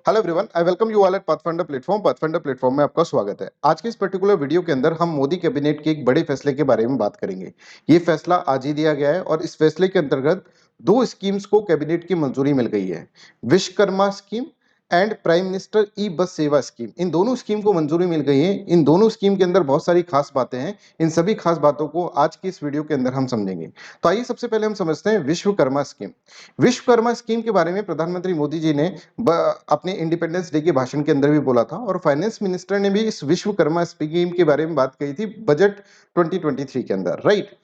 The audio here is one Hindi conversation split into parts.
Hello everyone, I welcome you all at pathfinder platform. Pathfinder platform में आपका स्वागत है। आज के इस पर्टिकुलर वीडियो के अंदर हम मोदी कैबिनेट के एक बड़े फैसले के बारे में बात करेंगे। ये फैसला आज ही दिया गया है और इस फैसले के अंतर्गत दो स्कीम्स को कैबिनेट की मंजूरी मिल गई है। Vishwakarma scheme and prime minister e bus Sewa scheme, इन दोनों स्कीम को मंजूरी मिल गई है। इन दोनों स्कीम के अंदर बहुत सारी खास बातें हैं। इन सभी खास बातों को आज की इस वीडियो के अंदर हम समझेंगे। तो आइए सबसे पहले हम समझते हैं विश्वकर्मा स्कीम। विश्वकर्मा स्कीम के बारे में प्रधानमंत्री मोदी जी ने अपने इंडिपेंडेंस डे के भाषण के अंदर भी बोला था और फाइनेंस मिनिस्टर ने भी इस विश्वकर्मा स्कीम के बारे में बात कही थी बजट 2023 के अंदर, राइट।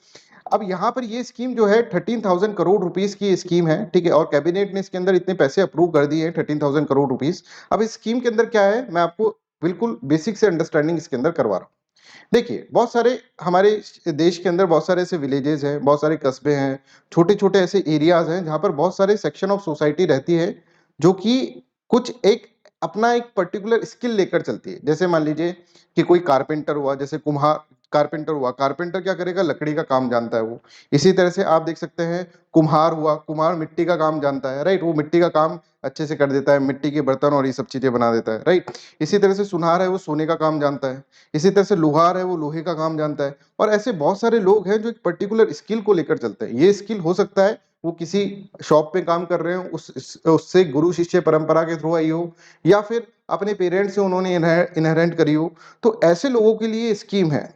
अब यहाँ पर ये स्कीम जो है 13,000 करोड़ रुपीस की स्कीम है, ठीक है, और कैबिनेट ने इसके अंदर इतने पैसे अप्रूव कर दिए हैं 13,000 करोड़ रुपीस। अब इस स्कीम के अंदर क्या है, मैं आपको बिल्कुल बेसिक से अंडरस्टैंडिंग इसके अंदर करवा रहा हूँ। देखिए, बहुत सारे हमारे देश के अंदर बहुत सारे ऐसे विलेजेस हैं, बहुत सारे कस्बे हैं, छोटे-छोटे ऐसे एरियाज़ हैं, जहाँ पर बहुत सारे सेक्शन ऑफ सोसाइटी रहती है, जो कि कुछ एक अपना एक पर्टिकुलर स्किल लेकर चलती है। जैसे मान लीजिए कि कोई कारपेंटर हुआ, जैसे कुम्हार कारपेंटर हुआ, कारपेंटर क्या करेगा? लकड़ी का काम जानता है वो। इसी तरह से आप देख सकते हैं, कुम्हार हुआ, कुम्हार मिट्टी का काम जानता है, राइट? वो मिट्टी का काम अच्छे से कर देता है, मिट्टी के बर्तन और ये सब चीज़ें बना देता है, राइट? इसी तरह से सुनार है, वो सोने का काम जानता है। इसी तरह से लोहार है, वो लोहे का काम जानता है। और ऐसे बहुत सारे लोग हैं जो एक पर्टिकुलर स्किल को लेकर चलते हैं। ये स्किल हो सकता है वो किसी शॉप पे काम कर रहे हो, उससे गुरु शिष्य परंपरा के थ्रू आई हो, या फिर अपने पेरेंट्स से उन्होंने इनहेरेंट करी हो। तो ऐसे लोगों के लिए स्कीम है।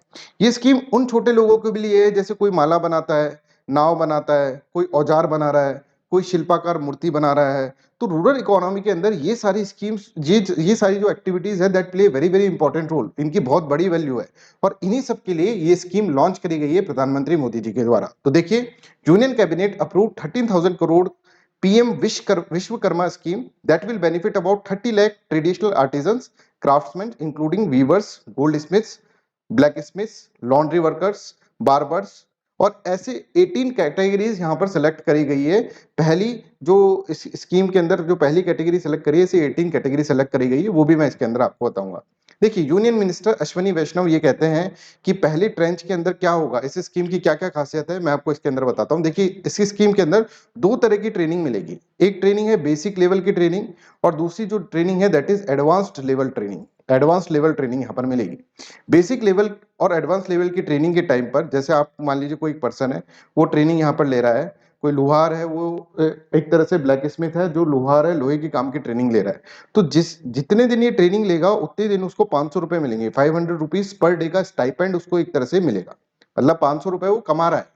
ये स्कीम उन छोटे लोगों के लिए है, जैसे कोई माला बनाता है, नाव बनाता है, कोई औजार बना रहा है, कोई शिल्पाकार मूर्ति बना रहा है। तो रूरल इकोनॉमी के अंदर ये सारी स्कीम्स, ये सारी जो एक्टिविटीज है, that play very very important role. इनकी बहुत बड़ी वैल्यू है और इन्हीं सब के लिए ये स्कीम लॉन्च करी गई है प्रधानमंत्री मोदी जी के द्वारा। तो देखिए, union cabinet approve 13,000 crore PM Vishwakarma scheme that will benefit about 30 lakh traditional artisans, craftsmen including weavers, goldsmiths, blacksmiths, laundry workers, barbers, और ऐसे 18 कैटेगरीज यहाँ पर सेलेक्ट करी गई है। पहली जो इस स्कीम के अंदर जो पहली कैटेगरी सेलेक्ट करी है, इसे 18 कैटेगरी सेलेक्ट करी गई है, वो भी मैं इसके अंदर आपको बताऊंगा। देखिए, यूनियन मिनिस्टर अश्विनी वैष्णव ये कहते हैं कि पहले ट्रेंच के अंदर क्या होगा, इस स्कीम की क्या क्या खासियत है, मैं आपको इसके अंदर बताता हूँ। देखिए, इस स्कीम के अंदर दो तरह की ट्रेनिंग मिलेगी। एक ट्रेनिंग है बेसिक लेवल की ट्रेनिंग, और दूसरी जो ट्रेनिंग है that is advanced level training. Advance level training यहाँ पर मिलेगी। बेसिक लेवल और एडवांस लेवल की ट्रेनिंग के टाइम पर, जैसे आप मान लीजिए कोई एक पर्सन है, वो ट्रेनिंग यहाँ पर ले रहा है। कोई लोहार है, वो एक तरह से ब्लैक स्मिथ है, जो लोहार है, लोहे की काम की ट्रेनिंग ले रहा है। तो जितने दिन ये ट्रेनिंग लेगा उतने दिन उसको 500 रुपए मिलेंगे। 500 रुपीज पर डे का स्टाइपेंड उसको एक तरह से मिलेगा। मतलब 500 रुपए वो कमा रहा है,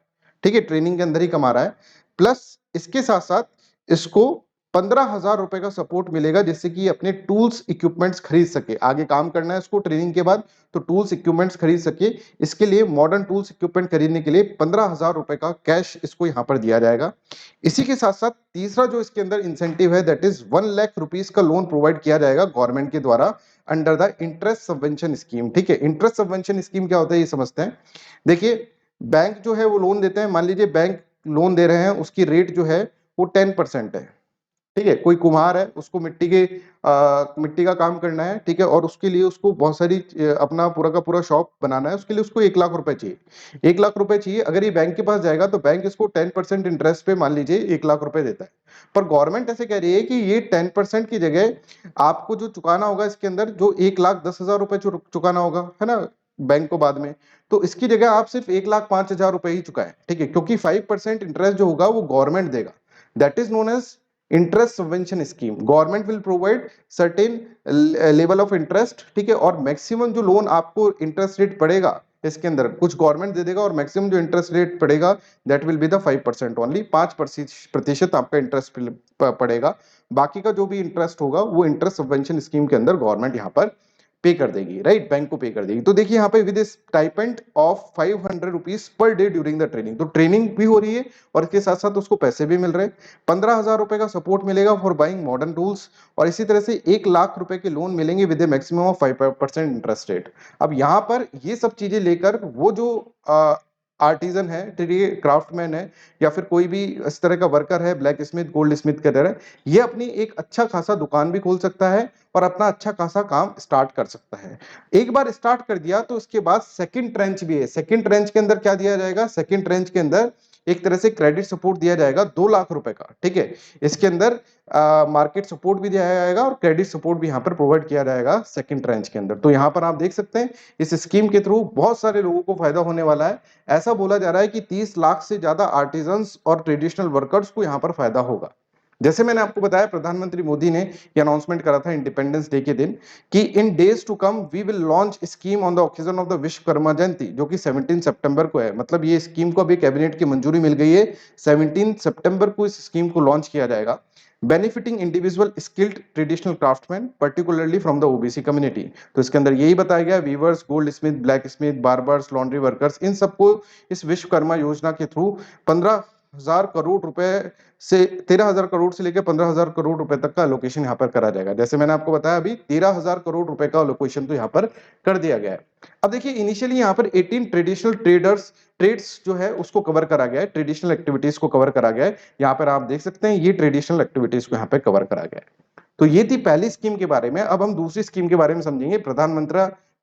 ठीक है, ट्रेनिंग के अंदर ही कमा रहा है। प्लस इसके साथ साथ इसको 15,000 रुपए का सपोर्ट मिलेगा, जिससे कि अपने टूल्स इक्विपमेंट्स खरीद सके। आगे काम करना है इसको ट्रेनिंग के बाद, तो टूल्स इक्विपमेंट्स खरीद सके। इसके लिए मॉडर्न टूल्स इक्विपमेंट खरीदने के लिए 15,000 रुपए का कैश इसको यहाँ पर दिया जाएगा। इसी के साथ साथ तीसरा जो इसके अंदर इंसेंटिव है दैट इज 1 लाख रुपीस का लोन प्रोवाइड किया जाएगा गवर्नमेंट के द्वारा under the interest subvention scheme. ठीक है, इंटरेस्ट सबवेंशन स्कीम क्या होता है ये समझते हैं। देखिए, बैंक जो है वो लोन देते हैं। मान लीजिए बैंक लोन दे रहे हैं, उसकी रेट जो है वो 10% है। ठीक है, कोई कुम्हार है, उसको मिट्टी का काम करना है, ठीक है, और उसके लिए उसको बहुत सारी अपना पूरा का पूरा शॉप बनाना है। उसके लिए उसको 1 लाख रुपए चाहिए। 1 लाख रुपए चाहिए। अगर ये बैंक के पास जाएगा तो बैंक इसको 10% इंटरेस्ट पे मान लीजिए 1 लाख रुपए देता है। पर गवर्नमेंट ऐसे कह रही है कि ये 10% की जगह आपको जो चुकाना होगा इसके अंदर, जो 1,10,000 रुपए चुकाना होगा, है ना, बैंक को बाद में, तो इसकी जगह आप सिर्फ 1,05,000 रुपए ही चुकाएं। ठीक है, क्योंकि 5% इंटरेस्ट जो होगा वो गवर्नमेंट देगा। That is known as interest subvention scheme. Government will provide certain level of interest, ठीक है, और मैक्सिमम जो लोन आपको इंटरेस्ट रेट पड़ेगा इसके अंदर कुछ गवर्नमेंट दे देगा, और मैक्सिमम जो इंटरेस्ट रेट पड़ेगा that will be the 5% only. 5% आपका इंटरेस्ट पड़ेगा। बाकी का जो भी इंटरेस्ट होगा वो इंटरेस्ट सबवेंशन स्कीम के अंदर गवर्नमेंट यहाँ पर पे कर देगी, राइट, बैंक को पे कर देगी। तो देखिए यहाँ पे with stipend of 500 rupees per day during the training, तो ट्रेनिंग भी हो रही है और इसके साथ साथ उसको पैसे भी मिल रहे हैं। 15,000 रुपए का सपोर्ट मिलेगा फॉर बाइंग मॉडर्न टूल्स, और इसी तरह से 1 लाख रुपए के लोन मिलेंगे with A maximum of 5% interest rate. अब यहाँ पर ये सब चीजें लेकर वो जो आर्टिजन है, ठीक है, क्राफ्टमैन है, या फिर कोई भी इस तरह का वर्कर है, ब्लैक स्मिथ, गोल्ड स्मिथ के तरह, ये अपनी एक अच्छा खासा दुकान भी खोल सकता है और अपना अच्छा खासा काम स्टार्ट कर सकता है। एक बार स्टार्ट कर दिया तो उसके बाद सेकंड ट्रेंच भी है। सेकंड ट्रेंच के अंदर क्या दिया जाएगा? सेकंड ट्रेंच के अंदर एक तरह से क्रेडिट सपोर्ट दिया जाएगा 2 लाख रुपए का, ठीक है। इसके अंदर मार्केट सपोर्ट भी दिया जाएगा और क्रेडिट सपोर्ट भी यहाँ पर प्रोवाइड किया जाएगा सेकंड ट्रांच के अंदर। तो यहाँ पर आप देख सकते हैं इस स्कीम के थ्रू बहुत सारे लोगों को फायदा होने वाला है। ऐसा बोला जा रहा है कि 30 लाख से ज्यादा आर्टिजन्स और ट्रेडिशनल वर्कर्स को यहाँ पर फायदा होगा। जैसे मैंने आपको बताया, प्रधानमंत्री मोदी ने ये अनाउंसमेंट करा था इंडिपेंडेंस डे के दिन कि in days to come we will launch scheme on the occasion of the Vishwakarma Jayanti, जो कि 17 सितंबर को है। मतलब ये स्कीम को अभी कैबिनेट की मंजूरी मिल गई है, 17 सितंबर को इस स्कीम को लॉन्च किया जाएगा। Benefiting individual skilled traditional craftsman particularly from the OBC community. तो इसके अंदर यही बताया गया, weavers, goldsmith, blacksmith, barbers, laundry workers, इन सबको इस विश्वकर्मा योजना के थ्रू 15,000 करोड़ रुपए से 13,000 करोड़ से लेकर 15,000 करोड़ रुपए तक का एलोकेशन यहाँ पर करा जाएगा। जैसे मैंने आपको बताया, अभी 13,000 करोड़ रुपए का एलोकेशन तो यहाँ पर कर दिया गया है। अब देखिए, इनिशियली यहाँ पर 18 ट्रेडिशनल ट्रेड्स जो है उसको कवर करा गया है, ट्रेडिशनल एक्टिविटीज को कवर करा गया है। यहाँ पर आप देख सकते हैं ये ट्रेडिशनल एक्टिविटीज को यहाँ पे कवर करा गया है। तो ये थी पहली स्कीम के बारे में। अब हम दूसरी स्कीम के बारे में समझेंगे,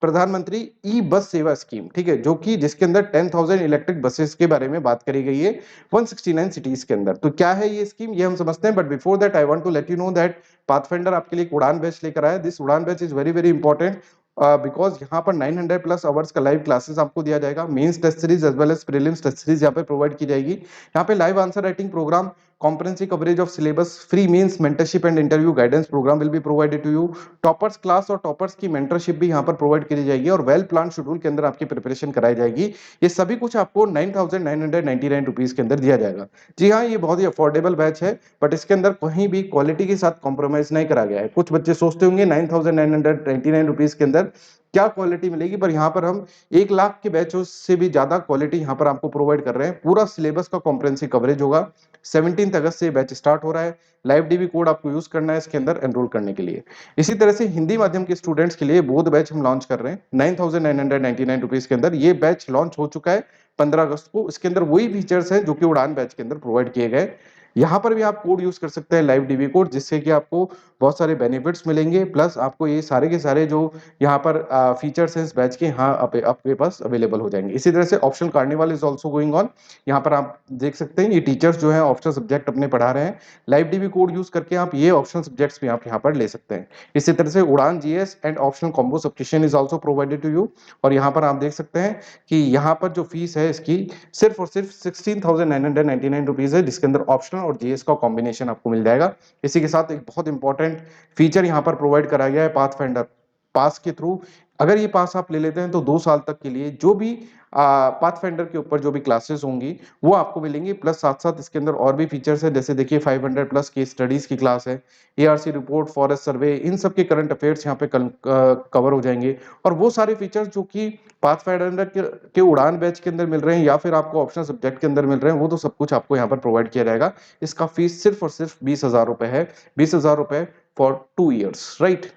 प्रधानमंत्री ई बस सेवा स्कीम, ठीक है, जो कि जिसके अंदर 10,000 इलेक्ट्रिक बसेस के बारे में बात करी गई है 169 सिटीज के अंदर। तो क्या है ये स्कीम, ये हम समझते हैं। But before that I want to let you know that Pathfinder आपके लिए एक उड़ान बैच लेकर आया। This Udaan batch is very very important because यहाँ पर 900 प्लस आवर्स का लाइव क्लासेस आपको दिया जाएगा। Mains test series as well as prelims test series यहाँ पे प्रोवाइड की जाएगी। यहाँ पे live answer writing program, comprehensive coverage of syllabus, free means mentorship and interview guidance program will be provided to you। Toppers class और टॉपर्स की मेंटरशिप भी यहाँ पर प्रोवाइड की जाएगी और वेल प्लान शेड्यूल के अंदर आपकी प्रिपरेशन कराई जाएगी। ये सभी कुछ आपको 9,999 रुपीज के अंदर दिया जाएगा। जी हाँ, ये बहुत ही अफोर्डेबल बैच है, बट इसके अंदर कहीं भी क्वालिटी के साथ कॉम्प्रोमाइज नहीं करा गया है। कुछ बच्चे सोचते होंगे 9,999 रुपीज के अंदर क्या क्वालिटी मिलेगी, पर यहाँ पर हम 1 लाख के बैचों से भी ज्यादा क्वालिटी यहाँ पर आपको प्रोवाइड कर रहे हैं। पूरा सिलेबस का कॉम्प्रिहेंसिव कवरेज होगा। 17 अगस्त से बैच स्टार्ट हो रहा है। लाइव डीबी कोड आपको यूज करना है इसके अंदर एनरोल करने के लिए। इसी तरह से हिंदी माध्यम के स्टूडेंट्स के लिए बोध बैच हम लॉन्च कर रहे हैं 9,999 रुपीज के अंदर। ये बैच लॉन्च हो चुका है 15 अगस्त को। इसके अंदर वही फीचर्स हैं जो कि उड़ान बैच के अंदर प्रोवाइड किए गए। यहाँ पर भी आप कोड यूज कर सकते हैं, लाइव डीबी कोड, जिससे कि आपको बहुत सारे बेनिफिट्स मिलेंगे। प्लस आपको ये सारे के सारे जो यहाँ पर फीचर्स हैं इस बैच के, यहाँ आपके पास अवेलेबल हो जाएंगे। इसी तरह से optional carnival is also going on. यहाँ पर आप देख सकते हैं ये टीचर्स जो है ऑप्शनल सब्जेक्ट अपने पढ़ा रहे हैं। लाइव डीबी कोड यूज करके आप ये ऑप्शनल सब्जेक्ट्स भी आप यहाँ पर ले सकते हैं। इसी तरह से Udaan GS and optional combo subscription is also provided to you. और यहाँ पर आप देख सकते हैं कि यहाँ पर जो फीस है इसकी सिर्फ और सिर्फ 16,999 रुपीज है, जिसके अंदर ऑप्शनल और जीएस का कॉम्बिनेशन आपको मिल जाएगा। इसी के साथ एक बहुत इंपॉर्टेंट फीचर यहाँ पर प्रोवाइड कराया गया है पाथफाइंडर पास के थ्रू। अगर ये पास आप ले लेते हैं तो 2 साल तक के लिए जो भी पाथफाइंडर के ऊपर जो भी क्लासेस होंगी वो आपको मिलेंगी। प्लस साथ साथ इसके अंदर और भी फीचर्स है, जैसे देखिए 500 प्लस केस स्टडीज की क्लास है, एआरसी रिपोर्ट, फॉरेस्ट सर्वे, इन सब के करंट अफेयर्स यहाँ पे कवर हो जाएंगे। और वो सारे फीचर्स जो कि पाथफाइंडर के उड़ान बैच के अंदर मिल रहे हैं या फिर आपको ऑप्शनल सब्जेक्ट के अंदर मिल रहे हैं, वो तो सब कुछ आपको यहाँ पर प्रोवाइड किया जाएगा। इसका फीस सिर्फ और सिर्फ 20,000 रुपए है, 20,000 रुपए फॉर 2 ईयर्स, राइट।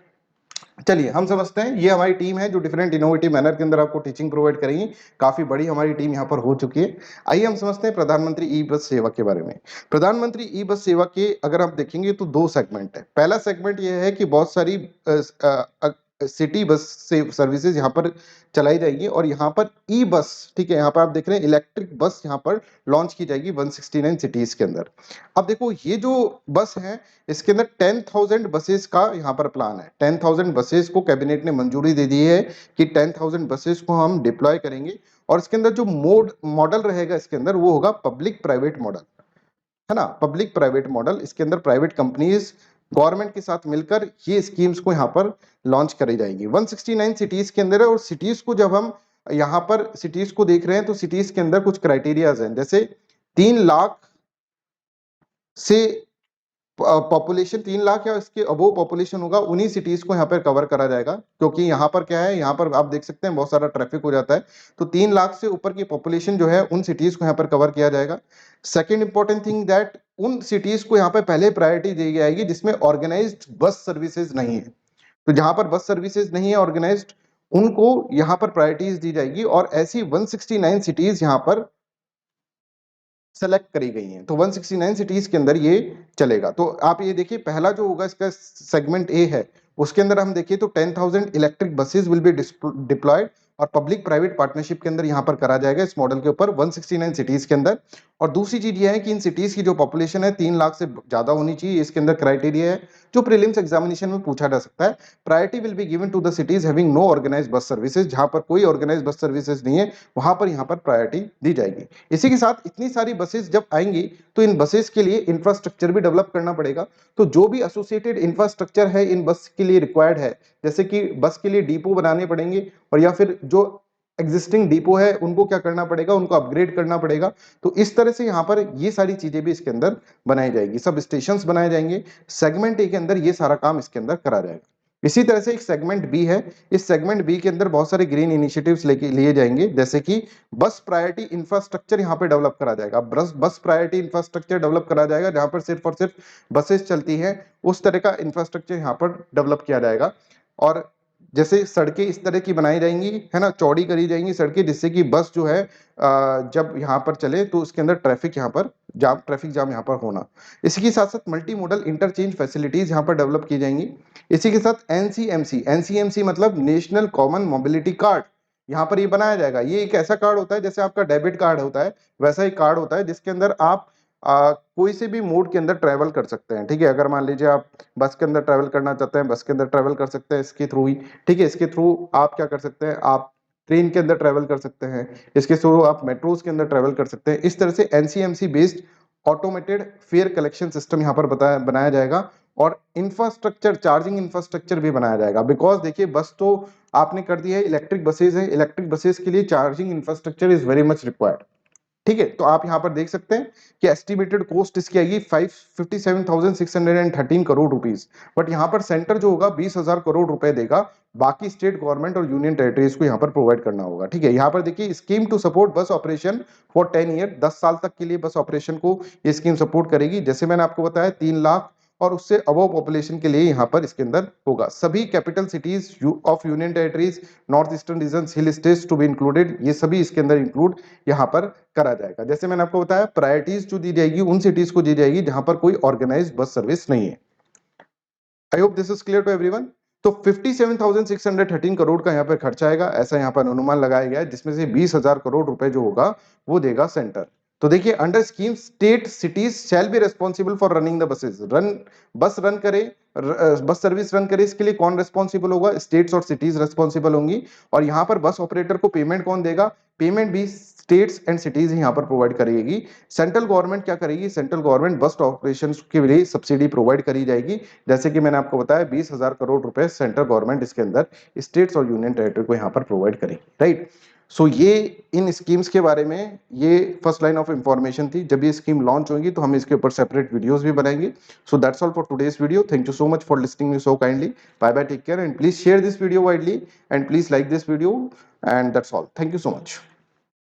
चलिए हम समझते हैं, ये हमारी टीम है जो डिफरेंट इनोवेटिव मैनर के अंदर आपको टीचिंग प्रोवाइड करेंगी। काफी बड़ी हमारी टीम यहाँ पर हो चुकी है। आइए हम समझते हैं प्रधानमंत्री ई बस सेवा के बारे में। प्रधानमंत्री ई बस सेवा के अगर आप देखेंगे तो 2 सेगमेंट है। पहला सेगमेंट ये है कि बहुत सारी सिटी बस से सर्विसेज यहाँ पर चलाई जाएगी और यहाँ पर ई बस, ठीक है, यहाँ पर आप देख रहे हैं इलेक्ट्रिक बस यहाँ पर लॉन्च की जाएगी 169 सिटीज के अंदर। अब देखो ये जो बस है इसके अंदर 10,000 बसेस का यहाँ पर प्लान है। 10,000 बसेस को कैबिनेट ने मंजूरी दे दी है कि 10,000 बसेस को हम डिप्लॉय करेंगे। और इसके अंदर जो मॉडल रहेगा इसके अंदर वो होगा पब्लिक प्राइवेट मॉडल, है ना, पब्लिक प्राइवेट मॉडल। इसके अंदर प्राइवेट कंपनीज गवर्नमेंट के साथ मिलकर ये स्कीम्स को यहाँ पर लॉन्च करी जाएगी। 169 सिटीज के अंदर है। और सिटीज को जब हम यहाँ पर सिटीज को देख रहे हैं तो सिटीज के अंदर कुछ क्राइटेरियाज हैं, जैसे 3 लाख से पॉपुलेशन 3 लाख या इसके अबोव पॉपुलेशन होगा, उन्हीं सिटीज को यहाँ पर कवर करा जाएगा। क्योंकि यहाँ पर क्या है, यहाँ पर आप देख सकते हैं बहुत सारा ट्रैफिक हो जाता है, तो 3 लाख से ऊपर की पॉपुलेशन जो है उन सिटीज को यहाँ पर कवर किया जाएगा। सेकेंड इंपॉर्टेंट थिंग दैट उन सिटीज को यहाँ पर पहले प्रायोरिटी दी जाएगी जिसमें ऑर्गेनाइज्ड बस सर्विसेज नहीं है। तो जहां पर बस सर्विसेज नहीं है ऑर्गेनाइज्ड, उनको यहाँ पर प्रायोरिटीज दी जाएगी। और ऐसी 169 सिटीज यहाँ पर सेलेक्ट करी गई हैं। तो 169 सिटीज के अंदर ये चलेगा। तो आप ये देखिए, पहला जो होगा इसका सेगमेंट ए है, उसके अंदर हम देखिए तो 10,000 electric buses will be diploid और पब्लिक प्राइवेट पार्टनरशिप के अंदर यहाँ पर करा जाएगा इस मॉडल के ऊपर 169 सिटीज के अंदर। और दूसरी चीज ये है कि इन सिटीज की जो पॉपुलेशन है 3 लाख से ज्यादा होनी चाहिए, इसके अंदर क्राइटेरिया है जो प्रीलिम्स एग्जामिनेशन में पूछा जा सकता है। Priority will be given to the cities having no organised bus services, जहां पर कोई ऑर्गेनाइज्ड बस सर्विसेज नहीं है वहां पर यहाँ पर प्रायोरिटी दी जाएगी। इसी के साथ इतनी सारी बसेस जब आएंगी तो इन बसेस के लिए इंफ्रास्ट्रक्चर भी डेवलप करना पड़ेगा। तो जो भी एसोसिएटेड इंफ्रास्ट्रक्चर है इन बस के लिए रिक्वायर्ड है, जैसे कि बस के लिए डिपो बनाने पड़ेंगे और या फिर जो एग्जिस्टिंग डिपो है उनको क्या करना पड़ेगा, उनको अपग्रेड करना पड़ेगा। तो इस तरह से यहाँ पर ये सारी चीजें भी इसके अंदर बनाई जाएगी, सब स्टेशंस बनाए जाएंगे। सेगमेंट ए के अंदर ये सारा काम इसके अंदर करा जाएगा। इसी तरह से एक सेगमेंट बी है, इस सेगमेंट बी के अंदर बहुत सारे ग्रीन इनिशिएटिव्स लेके लिए जाएंगे, जैसे कि बस प्रायोरिटी इंफ्रास्ट्रक्चर यहाँ पे डेवलप करा जाएगा। बस प्रायोरिटी इंफ्रास्ट्रक्चर डेवलप करा जाएगा जहां पर सिर्फ और सिर्फ बसेस चलती हैं, उस तरह का इंफ्रास्ट्रक्चर यहाँ पर डेवलप किया जाएगा। और जैसे सड़कें इस तरह की बनाई जाएंगी, है ना, चौड़ी करी जाएंगी सड़कें, जिससे कि बस जो है जब यहाँ पर चले तो उसके अंदर ट्रैफिक जाम यहाँ पर होना। इसी के साथ साथ मल्टी मोडल इंटरचेंज फैसिलिटीज यहाँ पर डेवलप की जाएंगी। इसी के साथ एनसीएमसी मतलब नेशनल कॉमन मोबिलिटी कार्ड यहाँ पर ये बनाया जाएगा। ये एक ऐसा कार्ड होता है जैसे आपका डेबिट कार्ड होता है, वैसा ही कार्ड होता है जिसके अंदर आप कोई से भी मोड के अंदर ट्रेवल कर सकते हैं। ठीक है, अगर मान लीजिए आप बस के अंदर ट्रेवल करना चाहते हैं, बस के अंदर ट्रेवल कर सकते हैं इसके थ्रू ही। ठीक है, इसके थ्रू आप क्या कर सकते हैं, आप ट्रेन के अंदर ट्रेवल कर सकते हैं, इसके थ्रू आप मेट्रोज के अंदर ट्रेवल कर सकते हैं। इस तरह से NCMC based automated fair collection system यहाँ पर बनाया जाएगा। और इंफ्रास्ट्रक्चर, चार्जिंग इंफ्रास्ट्रक्चर भी बनाया जाएगा। बिकॉज देखिए बस तो आपने कर दिया है, इलेक्ट्रिक बसेज है, इलेक्ट्रिक बसेज के लिए charging infrastructure is very much required. ठीक है, तो आप यहां पर देख सकते हैं कि एस्टिमेटेड कॉस्ट इसकी आएगी 57,613 करोड़ रुपीस। बट यहां पर सेंटर जो होगा 20,000 करोड़ रुपए देगा, बाकी स्टेट गवर्नमेंट और यूनियन टेरिटरीज को यहां पर प्रोवाइड करना होगा। ठीक है, यहां पर देखिए स्कीम टू सपोर्ट बस ऑपरेशन फॉर 10 ईयर, 10 साल तक के लिए बस ऑपरेशन को ये स्कीम सपोर्ट करेगी। जैसे मैंने आपको बताया 3 लाख और उससे अबव पॉपुलेशन के लिए यहाँ पर इसके अंदर होगा। सभी capital cities of union territories, north eastern region, hill states to be included, ये सभी इसके अंदर इंक्लूड यहाँ पर करा जाएगा। जैसे मैंने आपको बताया प्रायोरिटीज जो दी जाएगी उन सिटीज को दी जाएगी जहां पर कोई ऑर्गेनाइज्ड बस सर्विस नहीं है। I hope this is clear to everyone. तो 57,613 करोड़ का यहाँ पर खर्चा आएगा, ऐसा यहाँ पर अनुमान लगाया गया है, जिसमें से 20,000 करोड़ रुपए जो होगा वो देगा सेंटर। तो देखिए under scheme state cities shall be responsible for running the buses. बस रन करे, बस सर्विस रन करे, इसके लिए कौन रेस्पॉन्सिबल होगा, स्टेट्स और सिटीज रेस्पॉन्सिबल होंगी। और यहाँ पर बस ऑपरेटर को पेमेंट कौन देगा, पेमेंट भी स्टेट्स एंड सिटीज यहाँ पर प्रोवाइड करेगी। सेंट्रल गवर्नमेंट क्या करेगी, सेंट्रल गवर्नमेंट बस ऑपरेशन के लिए सब्सिडी प्रोवाइड करी जाएगी। जैसे कि मैंने आपको बताया 20,000 करोड़ रुपए सेंट्रल गवर्नमेंट इसके अंदर स्टेट्स और यूनियन टेरिटरी को यहाँ पर प्रोवाइड करेगी। राइट, सो ये इन स्कीम्स के बारे में ये फर्स्ट लाइन ऑफ इंफॉर्मेशन थी। जब ये स्कीम लॉन्च होगी तो हम इसके ऊपर सेपरेट वीडियोस भी बनाएंगे। So that's all for today's video. Thank you so much for listening me so kindly. Bye bye, take care and please share this video widely and please like this video and that's all. Thank you so much.